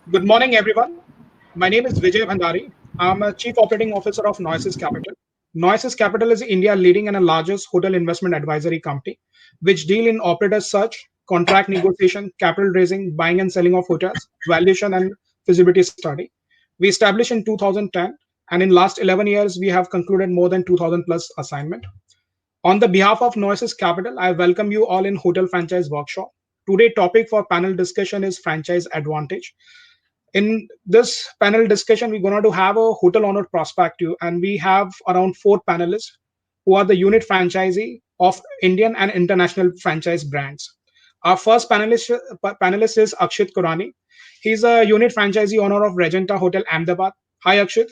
Good morning, everyone. My name is Vijay Bhandari. I'm a Chief Operating Officer of Noises Capital. Noises Capital is India's leading and the largest hotel investment advisory company, which deal in operator search, contract negotiation, capital raising, buying and selling of hotels, valuation and feasibility study. We established in 2010, and in last 11 years, we have concluded more than 2,000 plus assignment. On the behalf of Noises Capital, I welcome you all in Hotel Franchise Workshop. Today topic for panel discussion is franchise advantage. In this panel discussion, we're going to have a hotel owner perspective, and we have around four panelists who are the unit franchisee of Indian and international franchise brands. Our first panelist is Akshit Kurani. He's a unit franchisee owner of Regenta Hotel Ahmedabad. Hi, Akshit.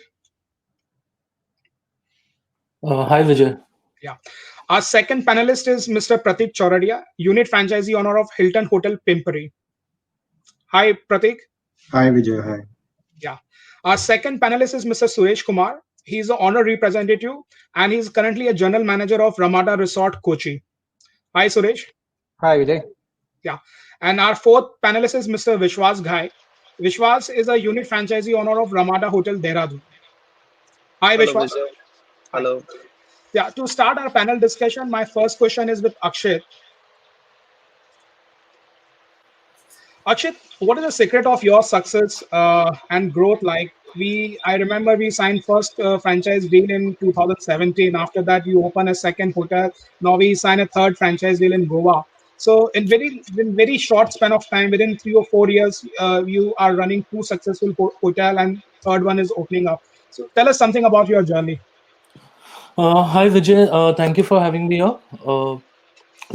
Hi Vijay. Yeah. Our second panelist is Mr. Pratik Choradia, unit franchisee owner of Hilton Hotel Pimpri. Hi, Pratik. Hi Vijay, hi. Yeah. Our second panelist is Mr. Suresh Kumar. He's the honor representative and he's currently a general manager of Ramada Resort Kochi. Hi, Suresh. Hi, Vijay. Yeah. And our fourth panelist is Mr. Vishwas Ghai. Vishwas is a unit franchisee owner of Ramada Hotel Dehradun. Hi, Hello, Vishwas. Vijay. Hi. Hello. Yeah. To start our panel discussion, my first question is with Akshit. Akshit, what is the secret of your success and growth? Like I remember we signed first franchise deal in 2017. After that, you open a second hotel. Now we sign a third franchise deal in Goa. So in very short span of time, within 3 or 4 years, you are running two successful hotel and third one is opening up. So tell us something about your journey. Hi Vijay. Thank you for having me here.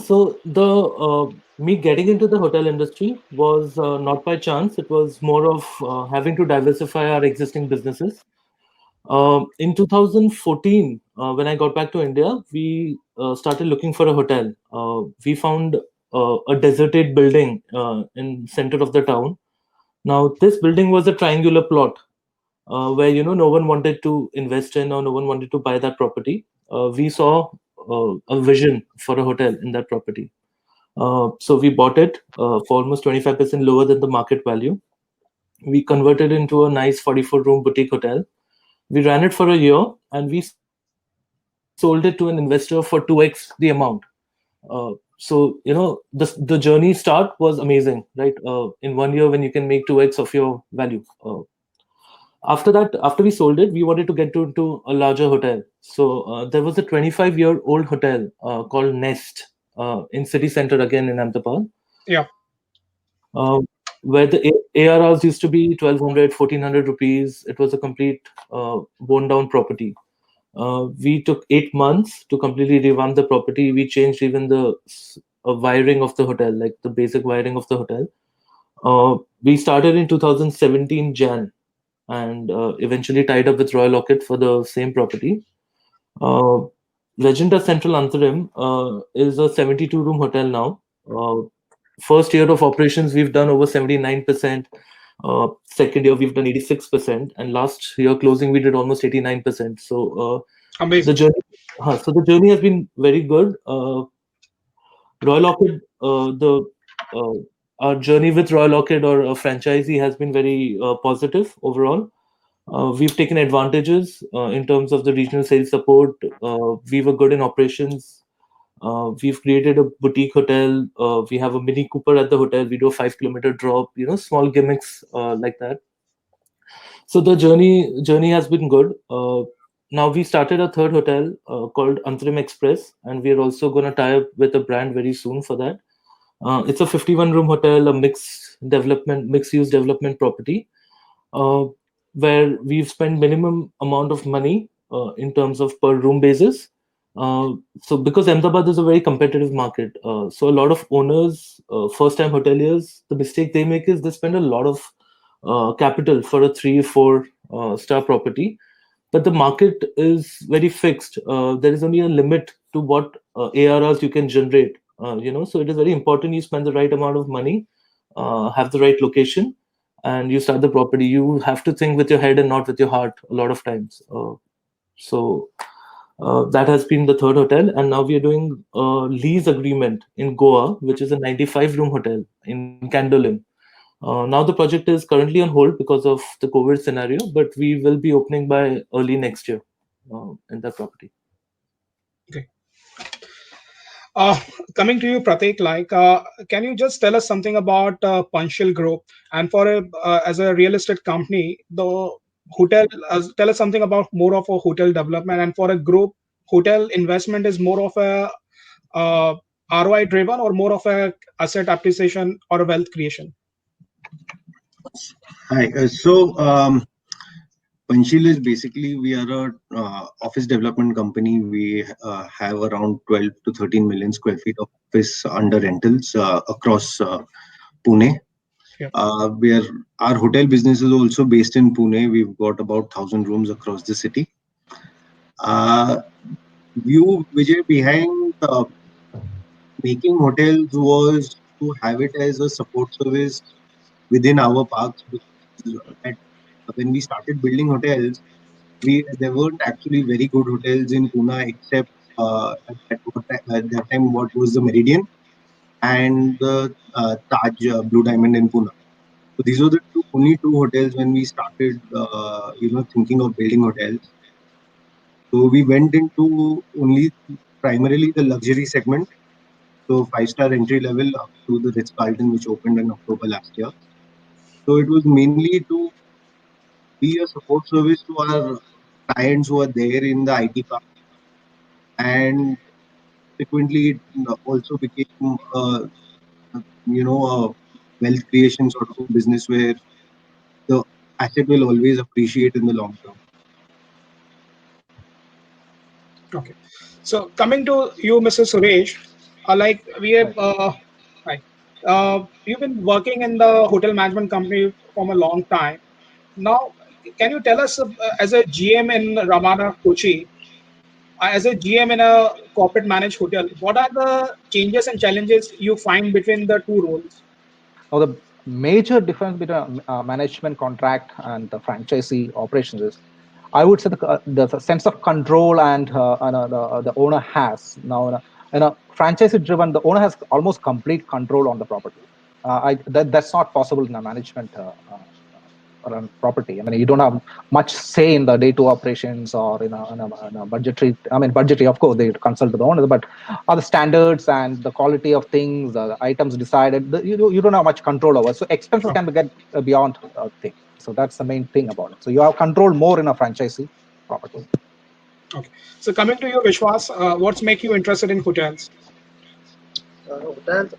So the me getting into the hotel industry was not by chance. It was more of having to diversify our existing businesses. In 2014, when I got back to India, we started looking for a hotel. We found a deserted building in center of the town. Now this building was a triangular plot where no one wanted to invest in or no one wanted to buy that property. We saw a vision for a hotel in that property, so we bought it for almost 25% lower than the market value. We converted it into a nice 44-room boutique hotel. We ran it for a year and we sold it to an investor for 2x the amount. The journey start was amazing, right? In 1 year when you can make 2x of your value. After we sold it, we wanted to get into a larger hotel. So there was a 25-year-old hotel called Nest in city center again in Ahmedabad, Yeah. uh, where the ARRs used to be 1,200, 1,400 rupees. It was a complete worn down property. We took 8 months to completely revamp the property. We changed even the wiring of the hotel, like the basic wiring of the hotel. We started in 2017 Jan and eventually tied up with Royal Orchid for the same property. Uh, Regenta Central Antrim is a 72-room hotel now. First year of operations, we've done over 79%. Second year, we've done 86%. And last year closing, we did almost 89%. The Amazing. journey, the journey has been very good. Royal Orchid, uh, our journey with Royal Orchid or a franchisee has been very positive overall. We've taken advantages in terms of the regional sales support. We were good in operations. We've created a boutique hotel. We have a Mini Cooper at the hotel. We do a 5 kilometer drop. Small gimmicks like that. So the journey has been good. Now we started a third hotel called Antrim Express, and we are also going to tie up with a brand very soon for that. It's a 51-room hotel, a mixed use development property, uh, where we've spent minimum amount of money in terms of per room basis. So because Ahmedabad is a very competitive market, so a lot of owners, first time hoteliers, the mistake they make is they spend a lot of capital for a 3 4 star property, but the market is very fixed. There is only a limit to what ARRs you can generate. So it is very important you spend the right amount of money, have the right location, and you start the property. You have to think with your head and not with your heart a lot of times. That has been the third hotel, and now we are doing a lease agreement in Goa, which is a 95-room hotel in Candolim. Now the project is currently on hold because of the COVID scenario, but we will be opening by early next year in that property. Okay. Uh, Coming to you, Pratik, can you just tell us something about Panchil Group and for as a real estate company, the hotel? Tell us something about more of a hotel development, and for a group, hotel investment is more of a uh, ROI driven or more of a asset appreciation or a wealth creation. Hi. Panchil is basically we are a office development company. We have around 12 to 13 million square feet of office under rentals across Pune. Yeah. We are Our hotel business is also based in Pune. We've got about 1,000 rooms across the city. Uh, View Vijay behind making hotels was to have it as a support service within our parks. Because at, when we started building hotels, there weren't actually very good hotels in Pune except at that time what was the Meridian and the Taj Blue Diamond in Pune. So these were the only two hotels when we started, thinking of building hotels. So we went into only primarily the luxury segment, so five-star entry level up to the Ritz Carlton, which opened in October last year. So it was mainly to be a support service to our clients who are there in the IT park, and frequently it also became a wealth creation sort of a business where the asset will always appreciate in the long term. Okay. So coming to you, Mr. Suresh, like we have, hi, you've been working in the hotel management company from a long time. Now, can you tell us as a GM in Ramana Kochi, as a GM in a corporate managed hotel, what are the changes and challenges you find between the two roles? Now, the major difference between management contract and the franchisee operations is, I would say, the sense of control the owner has now. In a franchisee driven, the owner has almost complete control on the property. That's not possible in a management run property. I mean, you don't have much say in the day-to operations or in a budgetary. I mean, budgetary, of course, they consult the owner, but are the standards and the quality of things, the items decided, you don't have much control over. So expenses Sure. can be get beyond thing. So that's the main thing about it. So you have control more in a franchisee property. Okay. So coming to you, Vishwas, what's make you interested in hotels? Hotels.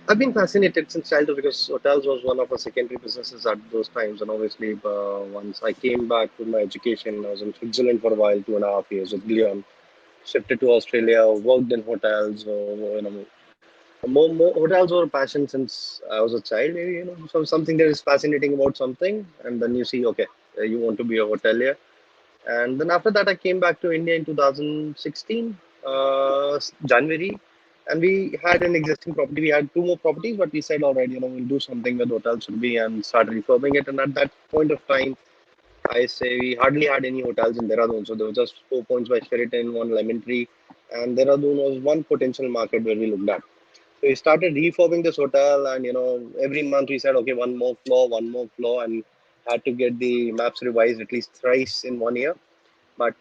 I've been fascinated since childhood because hotels was one of our secondary businesses at those times. And obviously, once I came back to my education, I was in Switzerland for a while, 2.5 years with Leon. Shifted to Australia, worked in hotels. More hotels were a passion since I was a child. Maybe so something that is fascinating about something, and then you see, okay, you want to be a hotelier. And then after that, I came back to India in 2016, January, and we had an existing property. We had two more properties, but we said, all right, we'll do something with hotels should be and start refurbing it. And at that point of time, I say we hardly had any hotels in Dehradun. So there was just 4 Points by Sheraton, one Lemon Tree, and Dehradun was one potential market where we looked at. So we started refurbing this hotel, and every month we said, okay, one more floor, and had to get the maps revised at least thrice in 1 year. But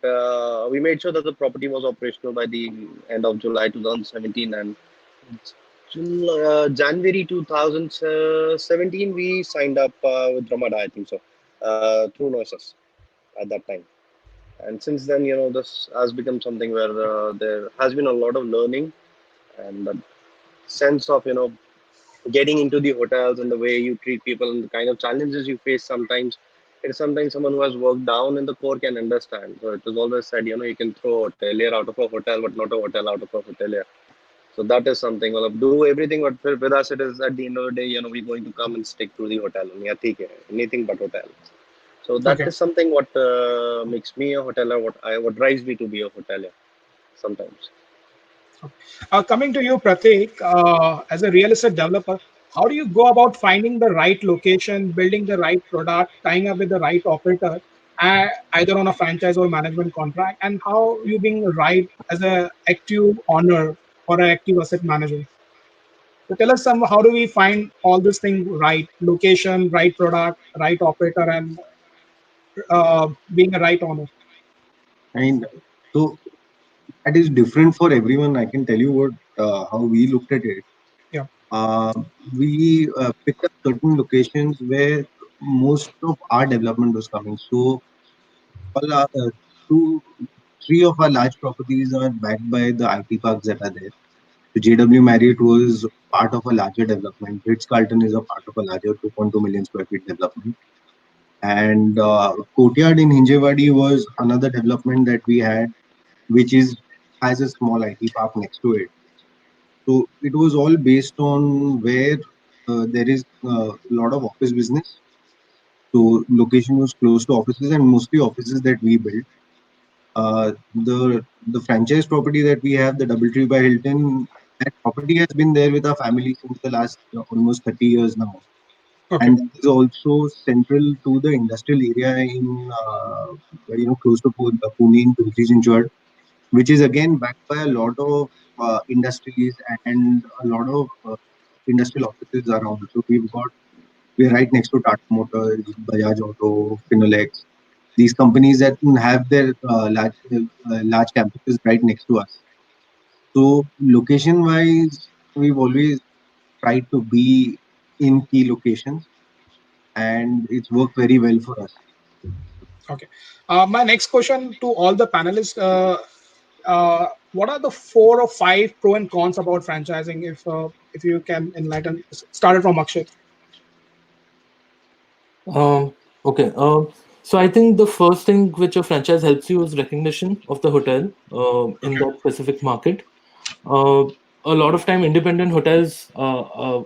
we made sure that the property was operational by the end of July 2017, and January 2017 we signed up with Ramada, I think so, through Noises at that time. And since then, this has become something where there has been a lot of learning and the sense of getting into the hotels and the way you treat people and the kind of challenges you face sometimes. It is something someone who has worked down in the core can understand. So it is always said, you can throw a hotelier out of a hotel, but not a hotel out of a hotelier. So that is something. Well, do everything, but with us, it is at the end of the day, we're going to come and stick to the hotel. And yeah, theek hai, anything but hotel. So that Okay. is something what makes me a hoteler, what drives me to be a hotelier sometimes. Coming to you, Pratik, as a real estate developer, how do you go about finding the right location, building the right product, tying up with the right operator, either on a franchise or management contract, and how you being right as a active owner or an active asset manager? So tell us some, how do we find all this thing right? Location, right product, right operator, and being a right owner. And so that is different for everyone. I can tell you what how we looked at it. Yeah. Uh, we picked up certain locations where most of our development was coming. So all our, two, three of our large properties are backed by the IT parks that are there. So JW Marriott was part of a larger development. Ritz Carlton is a part of a larger 2.2 million square feet development. And Courtyard in Hinjewadi was another development that we had, which is has a small IT park next to it. So it was all based on where there is a lot of office business. So location was close to offices and mostly offices that we built. The franchise property that we have, the DoubleTree by Hilton, that property has been there with our family since the last almost 30 years now, Okay. and is also central to the industrial area in close to Pune in Pimpri Chinchwad, which is again backed by a lot of industries and a lot of industrial offices around. So we're right next to Tata Motors, Bajaj Auto, Finolex, these companies that have their large campuses right next to us. So location wise, we've always tried to be in key locations, and it's worked very well for us. Okay. My next question to all the panelists: what are the 4 or 5 pro and cons about franchising? If you can enlighten, started from Akshat. Okay. So I think the first thing which a franchise helps you is recognition of the hotel in Okay. that specific market. Uh, a lot of time, independent hotels,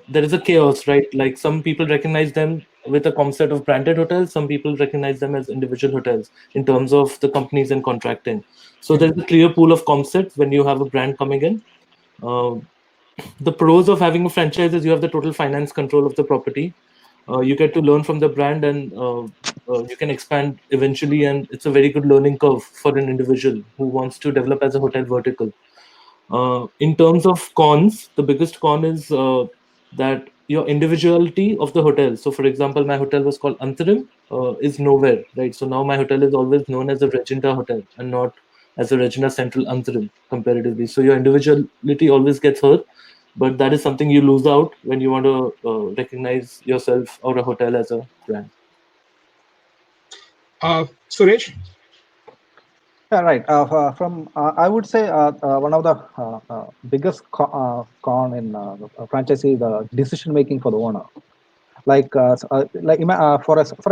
there is a chaos, right? Like some people recognize them with a concept of branded hotels. Some people recognize them as individual hotels in terms of the companies and contracting. So Yeah. there's a clear pool of concepts when you have a brand coming in. Uh, the pros of having a franchise is you have the total finance control of the property. You get to learn from the brand, and you can expand eventually, and it's a very good learning curve for an individual who wants to develop as a hotel vertical. In terms of cons, the biggest con is that your individuality of the hotel. So for example, my hotel was called Antarim, is nowhere, right? So now my hotel is always known as a Regenta hotel and not as a Regina Central Antarim comparatively. So your individuality always gets hurt, but that is something you lose out when you want to recognize yourself or a hotel as a brand. Suresh. Yeah, right. From I would say one of the biggest con in franchisee, the decision making for the owner. For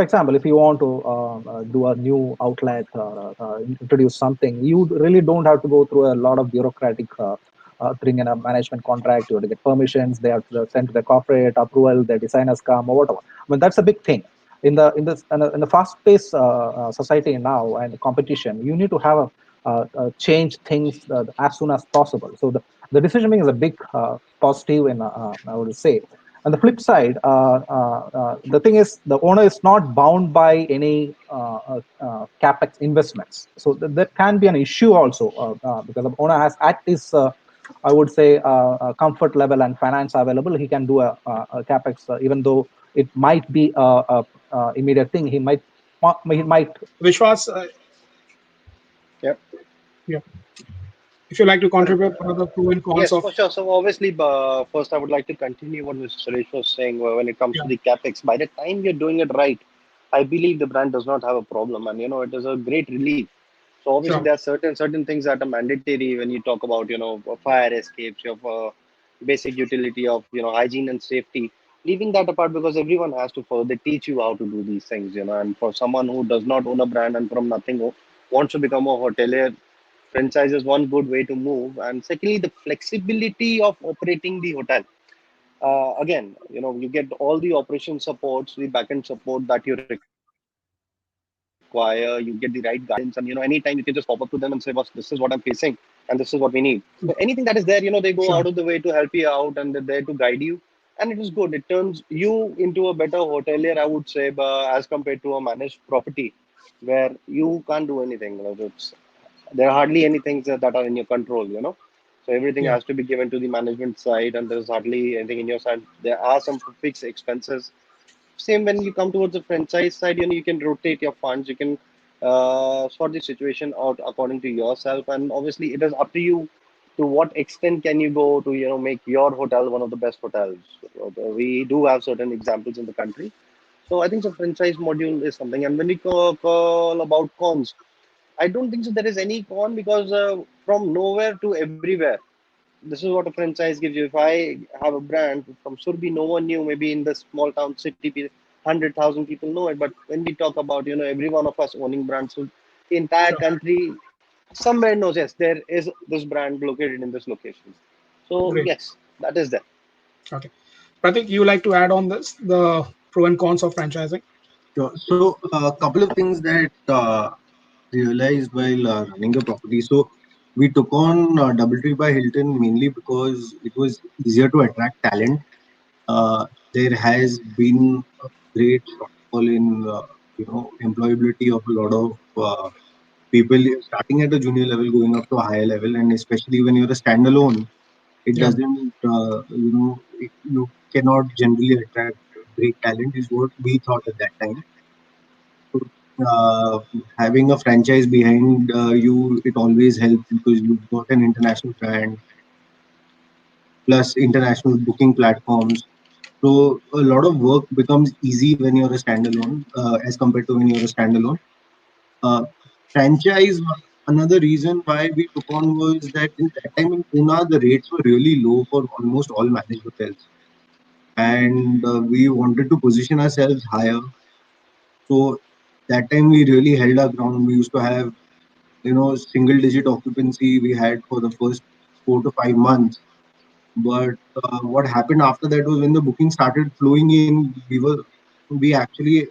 example, if you want to do a new outlet, introduce something, you really don't have to go through a lot of bureaucratic thing in a management contract. You have to get permissions. They have to send to the corporate approval. The designers come or whatever. I mean, that's a big thing in the fast paced society now and competition. You need to have change things as soon as possible. So the decision making is a big positive, in I would say. On the flip side, the thing is, the owner is not bound by any capex investments. So that can be an issue also, because the owner has at his, I would say, comfort level and finance available. He can do a capex, even though it might be a immediate thing. He might. Vishwas. Yep. Yeah. If you like to Correct. contribute, what are the pro and cons Yes, of? for sure. So obviously, first I would like to continue what Mr. Suresh was saying when it comes Yeah. to the capex. By the time you're doing it right, I believe the brand does not have a problem, and it is a great relief. So obviously, Sure. there are certain things that are mandatory when you talk about fire escapes, your basic utility of hygiene and safety. Leaving that apart, because everyone has to follow, they teach you how to do these things, and for someone who does not own a brand and from nothing wants to become a hotelier, franchise is one good way to move. And secondly, the flexibility of operating the hotel. Again, you get all the operation supports, the backend support that you require. You get the right guidance, and anytime you can just pop up to them and say, "Boss, this is what I'm facing, and this is what we need." So anything that is there, they go out of the way to help you out, and they're there to guide you. And it is good. It turns you into a better hotelier, I would say, as compared to a managed property, where you can't do anything. There are hardly any things that are in your control. So everything Yeah. has to be given to the management side, and there's hardly anything in your side. There are some fixed expenses. Same when you come towards the franchise side, you can rotate your funds. You can sort the situation out according to yourself, and obviously it is up to you to what extent can you go to make your hotel one of the best hotels. We do have certain examples in the country, so I think the franchise module is something. And when we call about cons, I don't think so there is any con, because from nowhere to everywhere, this is what a franchise gives you. If I have a brand from Surbi, no one knew. Maybe in the small town city, 100,000 people know it. But when we talk about every one of us owning brands, so the entire Sure. country somewhere knows, yes, there is this brand located in this location. So Great. yes, that is there. Okay. Pratik, you like to add on this, the pro and cons of franchising? Sure. So, a couple of things that realized while running a property. So, we took on Doubletree by Hilton mainly because it was easier to attract talent. There has been a great shortfall in employability of a lot of people starting at a junior level going up to a higher level, and especially when you're a standalone, it Yeah. doesn't you cannot generally attract great talent is what we thought at that time. So, having a franchise behind you, it always helps because you've got an international brand plus international booking platforms. So a lot of work becomes easy when you're a standalone as compared to when you're a standalone. Uh, Franchise, another reason why we took on was that in that time in Pune, the rates were really low for almost all managed hotels. And we wanted to position ourselves higher. So that time we really held our ground. We used to have, single digit occupancy we had for the first 4 to 5 months. But what happened after that was when the booking started flowing in, we actually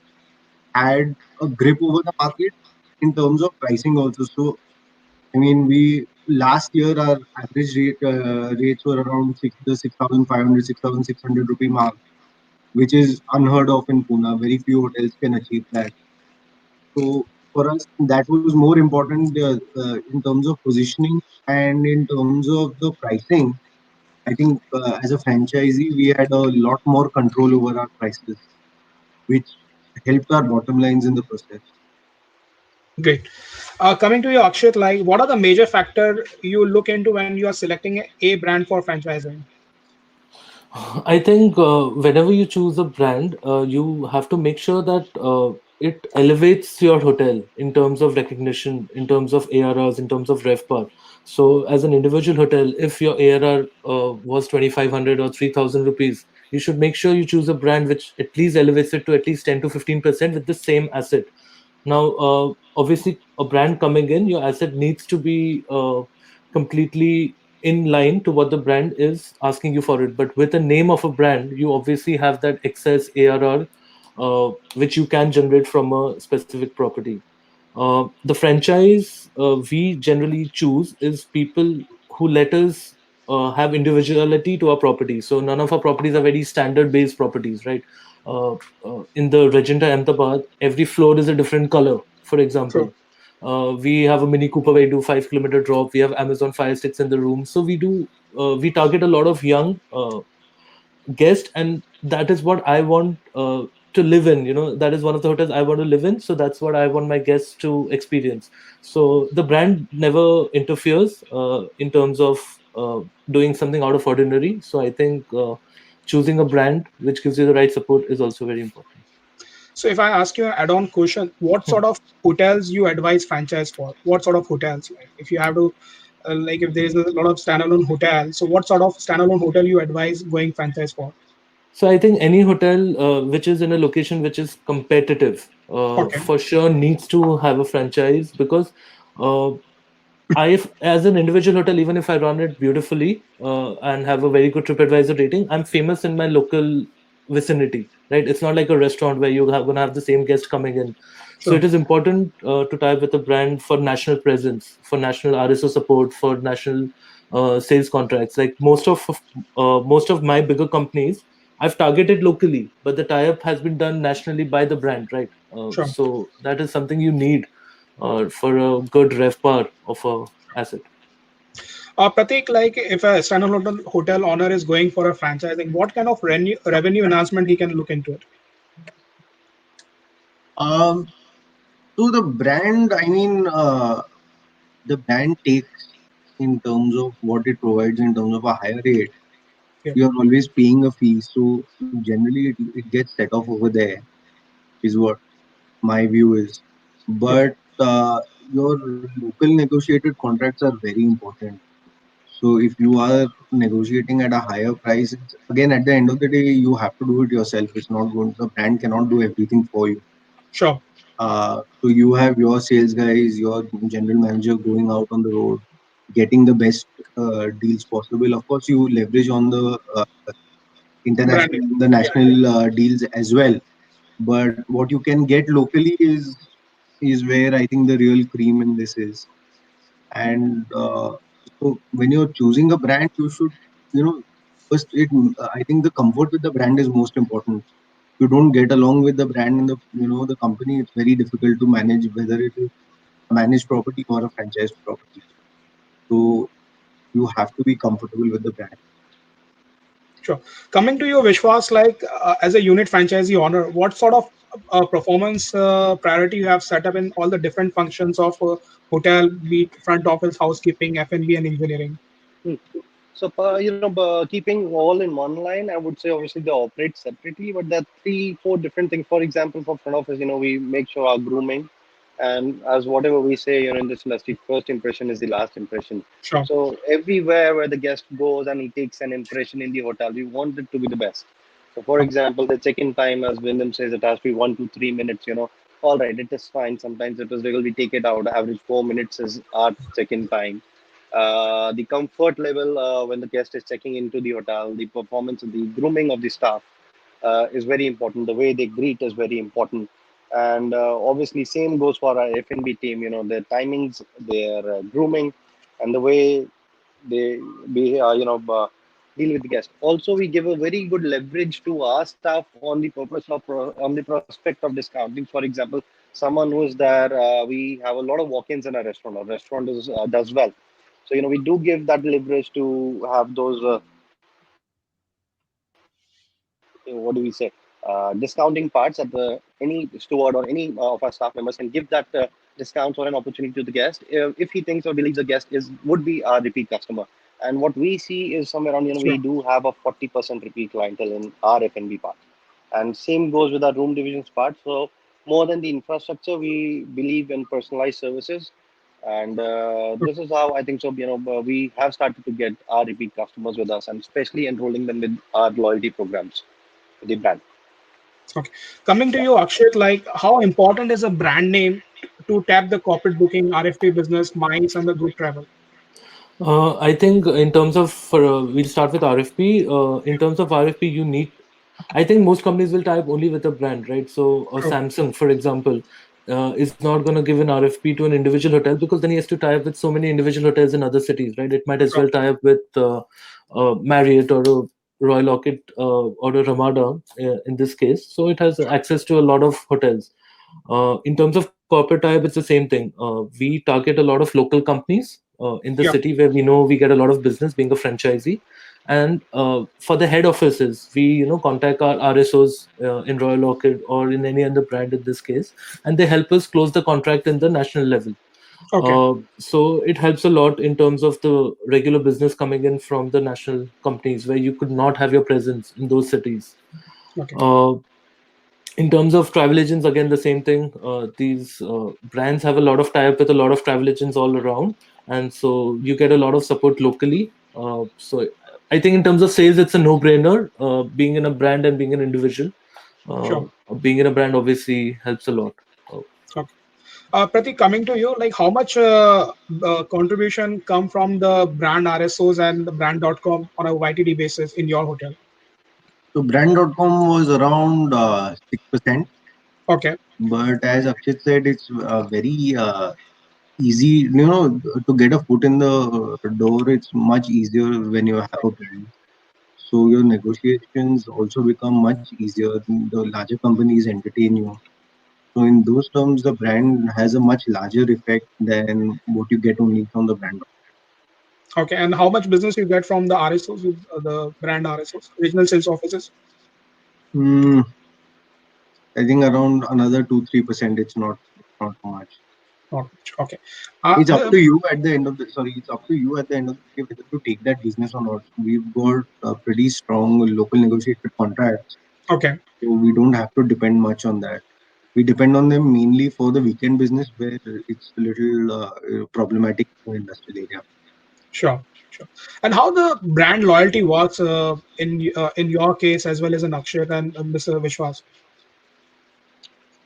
had a grip over the market in terms of pricing also. So I mean, we last year our average rates were around the 6,500, 6,600 rupee mark, which is unheard of in Pune. Very few hotels can achieve that. So for us, that was more important in terms of positioning and in terms of the pricing. I think as a franchisee, we had a lot more control over our prices, which helped our bottom lines in the process. Great. Coming to you, Akshat, like what are the major factor you look into when you are selecting a brand for franchising? I think whenever you choose a brand, you have to make sure that it elevates your hotel in terms of recognition, in terms of ARRs, in terms of RevPAR. So, as an individual hotel, if your ARR was 2,500 or 3,000 rupees, you should make sure you choose a brand which at least elevates it to at least 10 to 15% with the same asset. Now, obviously, a brand coming in, your asset needs to be completely in line to what the brand is asking you for it. But with the name of a brand, you obviously have that excess ARR, which you can generate from a specific property. The franchise we generally choose is people who let us have individuality to our properties. So none of our properties are very standard based properties, right? Uh, in the Regenta Ahmedabad, every floor is a different color, for True. example. We have a Mini Cooper where we do 5 kilometer drop. We have Amazon Fire Sticks in the room. So we target a lot of young guest, and that is what I want to live in. That is one of the hotels I want to live in, so that's what I want my guests to experience. So the brand never interferes in terms of doing something out of ordinary. So I think choosing a brand which gives you the right support is also very important. So if I ask you an add-on question, what sort of hotels you advise franchise for? What sort of hotels? Like if you have to, like if there is a lot of standalone hotel, so what sort of standalone hotel you advise going franchise for? So I think any hotel which is in a location which is competitive Okay. for sure needs to have a franchise, because uh, as an individual hotel, even if I run it beautifully and have a very good TripAdvisor rating, I'm famous in my local vicinity, right? It's not like a restaurant where you're going to have the same guest coming in. So Sure. it is important to tie with a brand for national presence, for national RSO support, for national sales contracts. Like most of my bigger companies, I've targeted locally, but the tie-up has been done nationally by the brand, right? Sure. So that is something you need for a good RevPAR of a asset. Pratik, like if a standalone hotel owner is going for a franchising, what kind of revenue enhancement he can look into it? Um, so the brand, I mean, the brand takes in terms of what it provides in terms of a higher rate. Yeah. You're always paying a fee, so generally it gets set off over there, is what my view is. Yeah. But your local negotiated contracts are very important. So if you are negotiating at a higher price, again at the end of the day, you have to do it yourself. It's not going. The brand cannot do everything for you. Sure. So you have your sales guys, your general manager going out on the road, getting the best deals possible. Of course, you leverage on the Branding. international, the Yeah. national deals as well. But what you can get locally is where I think the real cream in this is. And so when you're choosing a brand, you should, you know, first I think the comfort with the brand is most important. You don't get along with the brand and the company, it's very difficult to manage whether it is a managed property or a franchise property. So you have to be comfortable with the brand. Sure. Coming to you, Vishwas, like as a unit franchisee owner, what sort of performance priority you have set up in all the different functions of hotel, be it front office, housekeeping, F&B, and engineering? Hmm. So, keeping all in one line, I would say obviously they operate separately, but there are three, four different things. For example, for front office, we make sure our grooming, and as whatever we say, in this industry, first impression is the last impression. Sure. So everywhere where the guest goes and he takes an impression in the hotel, we want it to be the best. So, for example, the check-in time, as Wyndham says, it has to be 1 to 3 minutes. All right, it is fine. Sometimes it is legal. We take it out. Average 4 minutes is our check-in time. The comfort level when the guest is checking into the hotel, the performance, the grooming of the staff is very important. The way they greet is very important, and obviously, same goes for our F&B team. Their timings, their grooming, and the way they deal with the guest. Also, we give a very good leverage to our staff on the purpose of on the prospect of discounting. For example, someone who is there, we have a lot of walk-ins in a restaurant. Our restaurant does well, so we do give that leverage to have those what do we say discounting parts at the any steward or any of our staff members can give that discounts or an opportunity to the guest if he thinks or believes the guest is would be our repeat customer. And what we see is somewhere around we Sure. do have a 40% repeat clientele in our F&B part, and same goes with our room divisions part. So more than the infrastructure, we believe in personalized services, and this is how I think so. We have started to get our repeat customers with us, and especially enrolling them with our loyalty programs with the brand. Okay. Coming to Yeah. you, Akshat, like how important is a brand name to tap the corporate booking, RFP business, MICE, and the group travel? I think in terms of we'll start with RFP. In terms of RFP, you need. I think most companies will type only with a brand, right? So, a Sure. Samsung, for example, is not going to give an RFP to an individual hotel because then he has to tie up with so many individual hotels in other cities, right? It might as Sure. well tie up with Marriott or a Royal Lockett or a Ramada in this case. So it has access to a lot of hotels. In terms of corporate type, it's the same thing. We target a lot of local companies in the Yeah. city where we know we get a lot of business being a franchisee. And for the head offices, we contact our RSOs in Royal Orchid or in any other brand in this case, and they help us close the contract in the national level. Okay. So it helps a lot in terms of the regular business coming in from the national companies where you could not have your presence in those cities. Okay. Uh, in terms of travel agents, again the same thing. These brands have a lot of tie-up with a lot of travel agents all around, and so you get a lot of support locally. So I think in terms of sales, it's a no-brainer. Being in a brand and being an individual, uh, Sure. being in a brand obviously helps a lot. Okay. Pratik, coming to you, like how much contribution come from the brand RSOs and the brand.com on a YTD basis in your hotel? So brand.com was around 6%, Okay. but as Akshit said, it's very easy, to get a foot in the door. It's much easier when you have a brand. So your negotiations also become much easier. The larger companies entertain you. So in those terms, the brand has a much larger effect than what you get only from the brand. Okay, and how much business you get from the RSOs, the brand RSOs, regional sales offices? Mm, I think around another 2-3%. It's not much. Not much. Okay. It's up to The, you at the end of the sorry. It's up to you at the end of the day whether to take that business or not. We've got pretty strong local negotiated contracts, okay. so we don't have to depend much on that. We depend on them mainly for the weekend business where it's a little problematic in the industrial area. Sure. Sure. And how the brand loyalty works in your case as well as in Akshat and Mr. Vishwas?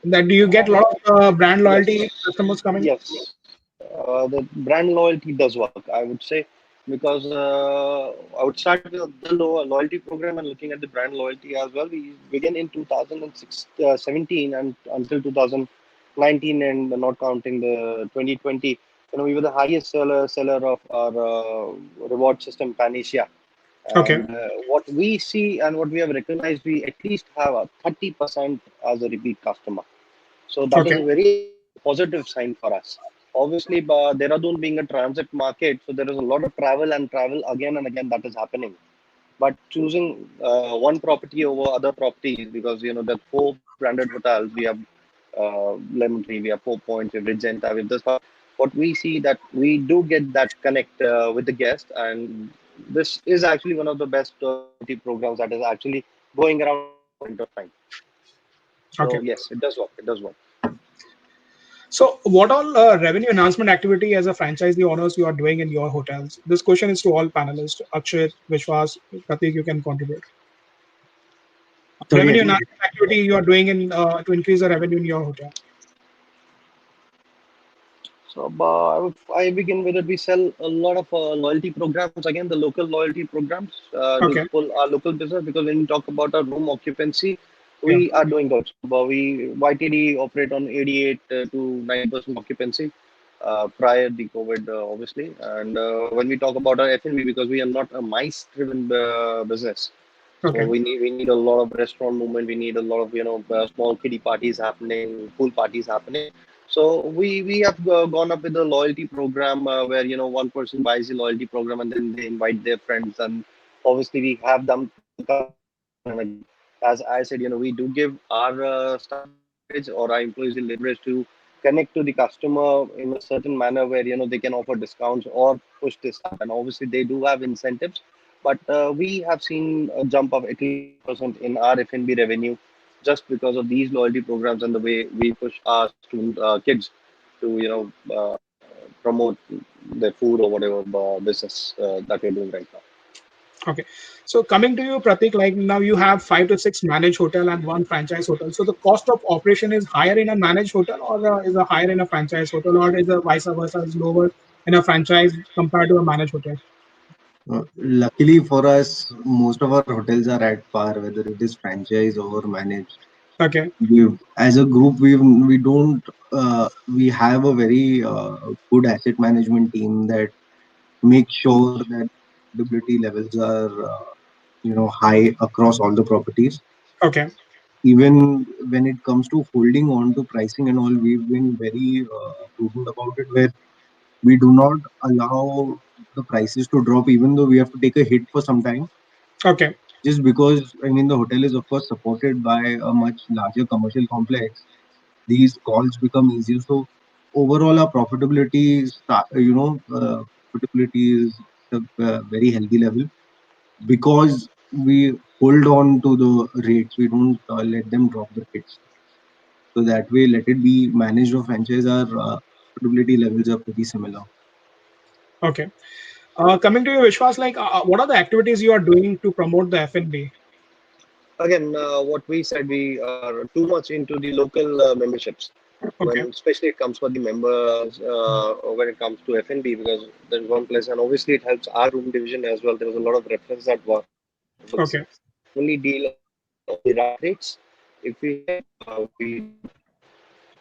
That do you get a lot of brand loyalty Yes, customers coming? yes. The brand loyalty does work, I would say, because I would start with the loyalty program and looking at the brand loyalty as well. We began in 2017 and until 2019, and not counting the 2020. We were the highest seller of our reward system, Pan Asia. Okay. And what we see and what we have recognized, we at least have a 30% as a repeat customer. So that is Okay. a very positive sign for us. Obviously, Dehradun being a transit market, so there is a lot of travel and travel again and again that is happening. But choosing one property over other properties, because the four branded hotels, we have Lemon Tree, we have Four Points, we have Regenta, we have this. What we see that we do get that connect with the guest, and this is actually one of the best programs that is actually going around at this point of time. So Okay. yes, it does work. It does work. So, what all revenue enhancement activity as a franchisee owners you are doing in your hotels? This question is to all panelists. Akshay, Vishwas, Pratik, you can contribute. Sorry, I Revenue didn't. enhancement activity you are doing in to increase the revenue in your hotel. So I begin with it. We sell a lot of loyalty programs. Again, the local loyalty programs to Okay. pull our local business, because when we talk about our room occupancy, Yeah. we are doing good. So, we YTD operate on 88 to 90% occupancy prior the COVID, obviously. And when we talk about our F&B, because we are not a mice-driven business, so Okay. we need a lot of restaurant movement. We need a lot of small kiddie parties happening, pool parties happening. So we have gone up with a loyalty program where one person buys the loyalty program and then they invite their friends, and obviously we have them come again and again. As I said, we do give our staff leverage or our employees the leverage to connect to the customer in a certain manner where they can offer discounts or push this up, and obviously they do have incentives. But we have seen a jump of at least percent in our F&B revenue just because of these loyalty programs and the way we push our student kids to promote their food or whatever business that we're doing right now. Okay. So coming to you, Pratik, like now you have 5 to 6 managed hotel and one franchise hotel. So the cost of operation is higher in a managed hotel, or is it higher in a franchise hotel, or is it vice versa, is lower in a franchise compared to a managed hotel? Luckily for us, most of our hotels are at par, whether it is franchise or managed. Okay. As a group, we don't we have a very good asset management team that makes sure that profitability levels are high across all the properties. Okay. Even when it comes to holding on to pricing and all, we've been very prudent about it, where we do not allow the prices to drop, even though we have to take a hit for some time, Okay. just because I mean the hotel is of course supported by a much larger commercial complex. These calls become easier. So overall, our profitability, profitability is at a very healthy level because we hold on to the rates. We don't let them drop the rates. So that way, let it be managed or franchise, our profitability levels are pretty similar. Okay. Coming to you, Vishwas, like what are the activities you are doing to promote the F&B? Again, what we said, we are too much into the local memberships. Okay. When especially it comes for the members, or when it comes to F&B, because there's one place, and obviously it helps our room division as well. There was a lot of reference that work. Okay. Only deal on the rack rates. If we we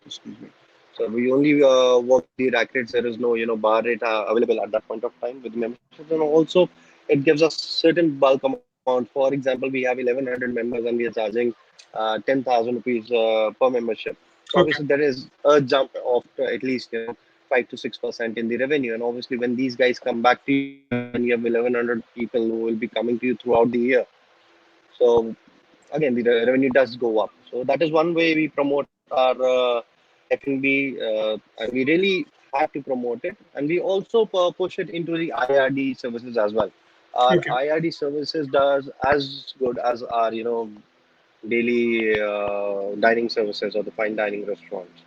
excuse me. So we only work the rack rates. There is no bar rate available at that point of time with membership, and also it gives us certain bulk amount. For example, we have 1,100 members and we are charging 10,000 rupees per membership. So Okay. obviously there is a jump of at least 5 to 6% in the revenue. And obviously, when these guys come back to you, and you have 1,100 people who will be coming to you throughout the year, so again, the revenue does go up. So that is one way we promote our F&B, and we really have to promote it. And we also push it into the IRD services as well. Our Okay. IRD services does as good as our, daily dining services or the fine dining restaurants.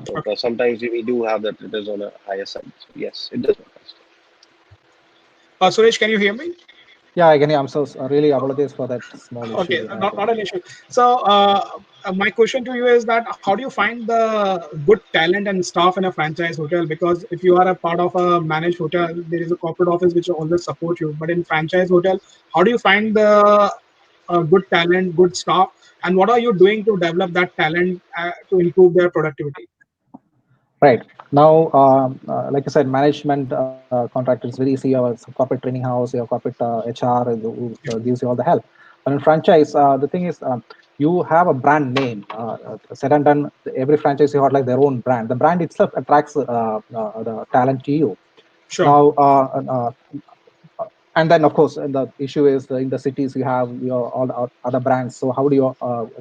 So, Okay. sometimes we do have that it is on a higher side. So yes, it does. Suresh, can you hear me? Yeah, again, I'm so really apologize for that small issue Okay, we had. not an issue. So, my question to you is that how do you find the good talent and staff in a franchise hotel? Because if you are a part of a managed hotel, there is a corporate office which will always support you. But in franchise hotel, how do you find the good talent, good staff, and what are you doing to develop that talent to improve their productivity? Right. Now, like I said, management contract is very easy. You have a corporate training house, you have corporate HR who gives you all the help. But in franchise, the thing is, you have a brand name. Said and done, every franchise you have like their own brand. The brand itself attracts the talent to you. Sure. Now, and then of course the issue is in the cities you have your all the other brands. So how do you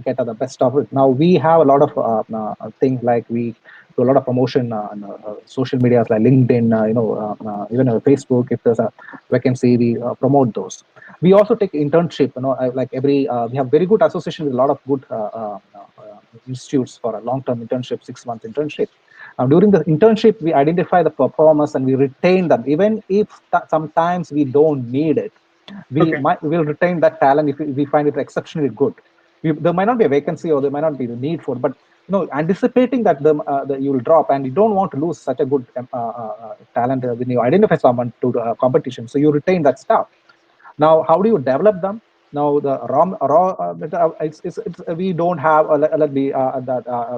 get the best of it? Now we have a lot of things like we do a lot of promotion on social medias like LinkedIn, even Facebook. If there's a vacancy, we promote those. We also take internship. Like every we have very good association with a lot of good institutes for a long-term internship, 6 month internship. During the internship, we identify the performers and we retain them, even if sometimes we don't need it. Okay. Will retain that talent if we find it exceptionally good. There might not be a vacancy or there might not be the need for it, but anticipating that you will drop and you don't want to lose such a good talent when you identify someone to the competition, so you retain that staff. Now, how do you develop them? Now, the raw we don't have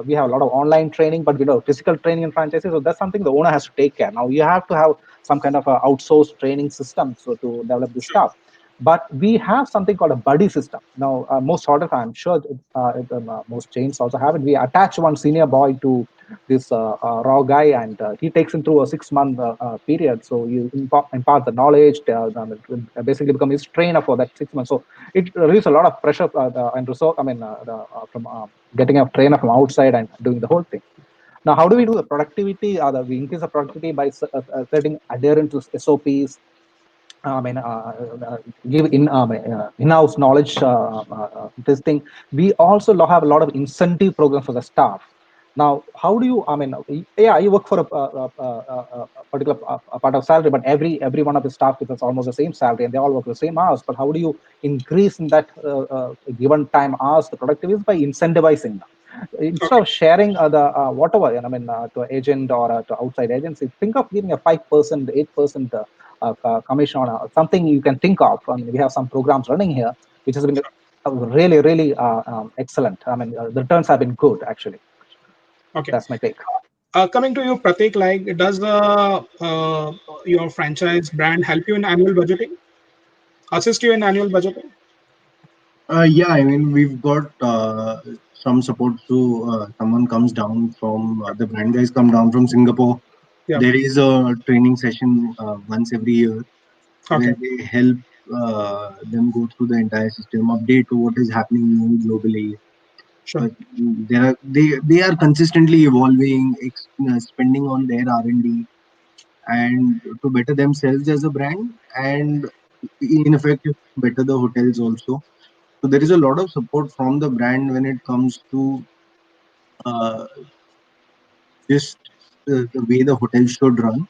we have a lot of online training, but physical training in franchises. So that's something the owner has to take care. Now, you have to have some kind of outsourced training system so to develop the Sure. staff. But we have something called a buddy system. Now, most hotels, I'm sure most chains also have it. We attach one senior boy to this raw guy, and he takes him through a 6 month period. So you impart the knowledge, basically become his trainer for that 6 months. So it relieves a lot of pressure and resource. From getting a trainer from outside and doing the whole thing. Now, how do we do the productivity? We increase the productivity by setting adherence to SOPs. I mean, give in-house knowledge. This thing. We also have a lot of incentive programs for the staff. Now, how do you? I mean, yeah, you work for a particular part of salary, but every one of the staff gets almost the same salary, and they all work the same hours. But how do you increase in that given time hours the productivity by incentivizing them? Instead Okay. of sharing the whatever, to an agent or to outside agency, think of giving a 5%, 8% commission on something you can think of. I mean, we have some programs running here, which has been really, really excellent. I mean, the returns have been good, actually. Okay. That's my take. Coming to you, Pratik, like, does your franchise brand help you in annual budgeting? Assist you in annual budgeting? Yeah, I mean, we've got some support. So someone comes down from the brand guys come down from Singapore. Yeah. There is a training session once every year where Okay. they help them go through the entire system, update to what is happening new globally. Sure. They are consistently evolving, spending on their R&D and to better themselves as a brand, and in effect better the hotels also. So there is a lot of support from the brand when it comes to uh, just the way the hotel should run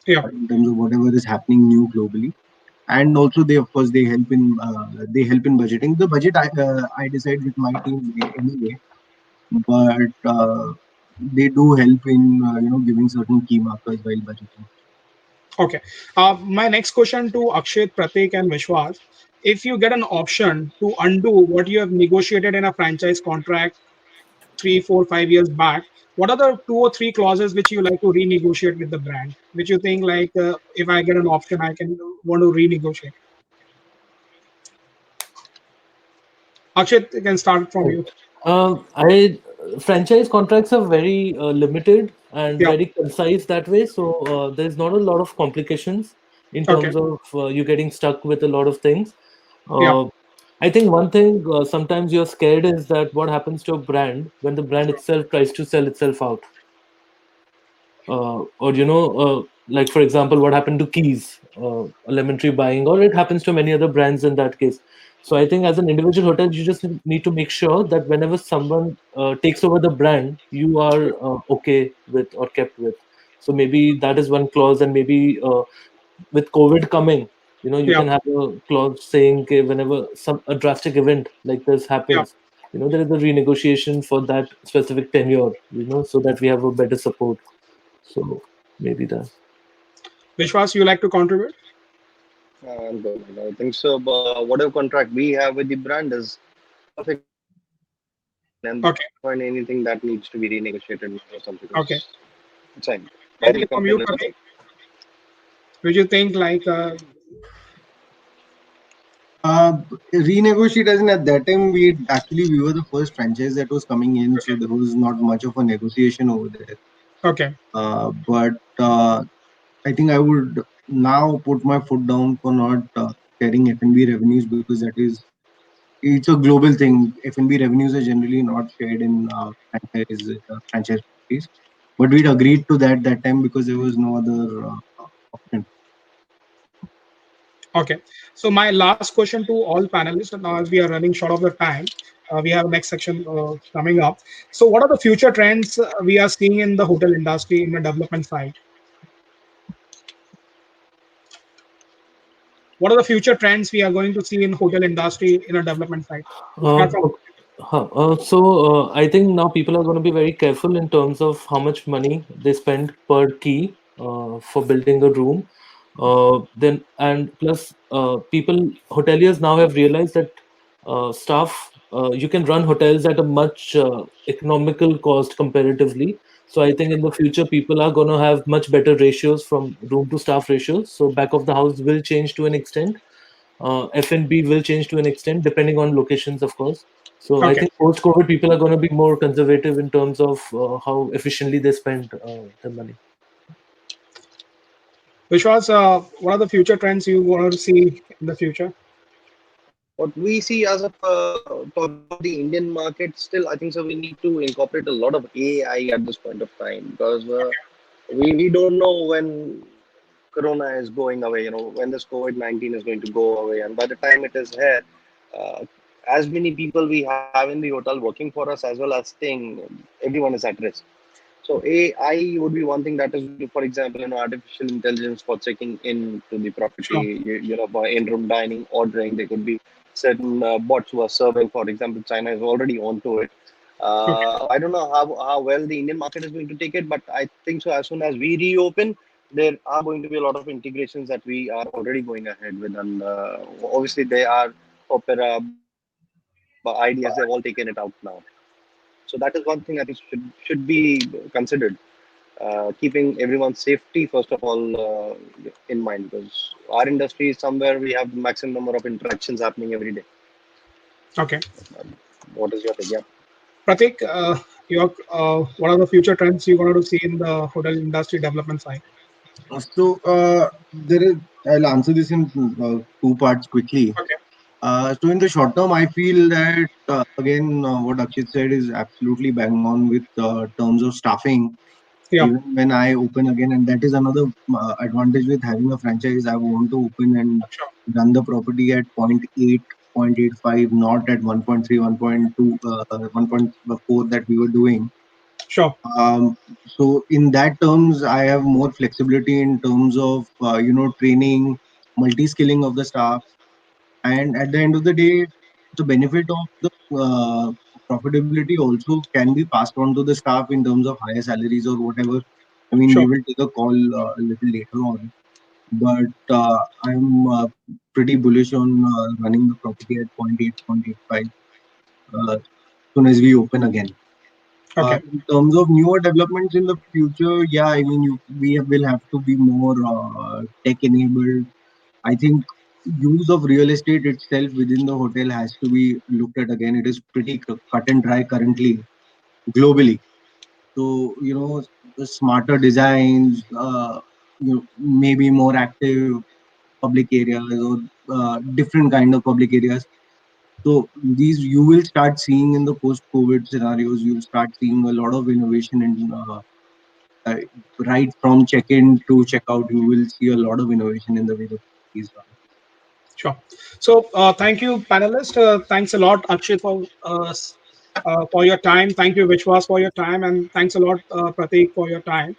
Yeah. in terms of whatever is happening new globally. And also they of course they help in budgeting. The budget I decide with my team anyway, but they do help in giving certain key markers while budgeting. Okay. My next question to Akshay, Pratik, and Vishwas: if you get an option to undo what you have negotiated in a franchise contract 3, 4, 5 years back, what are the 2 or 3 clauses which you like to renegotiate with the brand, which you think like if I get an option, I can want to renegotiate? Akshay, you can start from you. I franchise contracts are very limited and Yeah. very concise that way. So there's not a lot of complications in Okay. terms of you getting stuck with a lot of things. Yeah. Uh, I think one thing sometimes you're scared is that what happens to a brand when the brand itself tries to sell itself out. Or like for example what happened to Keys, lemon tree buying, or it happens to many other brands in that case. So I think as an individual hotel you just need to make sure that whenever someone takes over the brand you are okay with or kept with. So maybe that is one clause, and maybe with COVID coming, you Yeah. can have a clause saying, okay, whenever a drastic event like this Yeah. happens, there is a renegotiation for that specific tenure, so that we have a better support. So maybe that. Vishwas, you like to contribute? I'm good. I think so. Whatever contract we have with the brand is perfectly fine, and there's no point anything Okay. that needs to be renegotiated or something else. Okay. It's fine. By the Anything company from is you, fine. Pratik? Would you think like Uh, Renegotiate as in at that time we were the first franchise that was coming in, so there was not much of a negotiation over there. okay? But I think I would now put my foot down for not sharing F&B revenues, because it's a global thing. F&B revenues are generally not shared in franchise properties. But we'd agreed to that time because there was no other option. Okay. So my last question to all panelists, now as we are running short of the time, we have next section coming up. So what are the future trends we are seeing in the hotel industry in the development side? What are the future trends we are going to see in hotel industry in a development side? We start from Okay. So I think now people are going to be very careful in terms of how much money they spend per key for building a room. Then and plus, people hoteliers now have realized that you can run hotels at a much economical cost comparatively. So I think in the future people are going to have much better ratios from room to staff ratios. So back of the house will change to an extent. F&B will change to an extent depending on locations, of course. So I okay. think post-COVID, people are going to be more conservative in terms of how efficiently they spend their money. Vishwas, what are the future trends you want to see in the future? What we see as of talking about the Indian market, still, I think so. We need to incorporate a lot of AI at this point of time, because we don't know when Corona is going away. When this COVID-19 is going to go away, and by the time it is here, uh, as many people we have in the hotel working for us as well as staying, everyone is at risk. So AI would be one thing that is, for example, artificial intelligence for checking into the Sure. property, for in-room dining, ordering. There could be certain bots who are serving. For example, China is already onto it. Okay. I don't know how well the Indian market is going to take it, but I think so. As soon as we reopen, there are going to be a lot of integrations that we are already going ahead with, and obviously they are Opera ideas. They've all taken it out now. So that is one thing I think should be considered, keeping everyone's safety first of all in mind, because our industry is somewhere we have the maximum number of interactions happening every day. Okay. What is your take? Yeah. Pratik, what are the future trends you want to see in the hotel industry development side? I'll answer this in two parts quickly. Okay. So in the short term, I feel that again, what Akshit said is absolutely bang on with terms of staffing. Yeah. Even when I open again, and that is another advantage with having a franchise. I want to open and Sure. run the property at 0.8, 0.85, not at 1.3, 1.2, 1.4 that we were doing. Sure. So in that terms, I have more flexibility in terms of training, multi-skilling of the staff, and at the end of the day, the benefit of the profitability also can be passed on to the staff in terms of higher salaries or whatever. I mean, we Sure. will take a call a little later on, but I'm pretty bullish on running the property at 0.8, 0.85 as soon as we open again. Okay. In terms of newer developments in the future, yeah, I mean, will have to be more tech enabled. I think use of real estate itself within the hotel has to be looked at again. It is pretty cut and dry currently. globally. So, the smarter designs, maybe more active public areas or different kind of public areas. So these you will start seeing in the post-COVID scenarios. You'll start seeing a lot of innovation in uh, right from check-in to checkout. You will see a lot of innovation in the way the cities run. Sure. So, thank you, panelists. Thanks a lot, Akshay, for your time. Thank you, Vishwas, for your time, and thanks a lot, Prateek, for your time.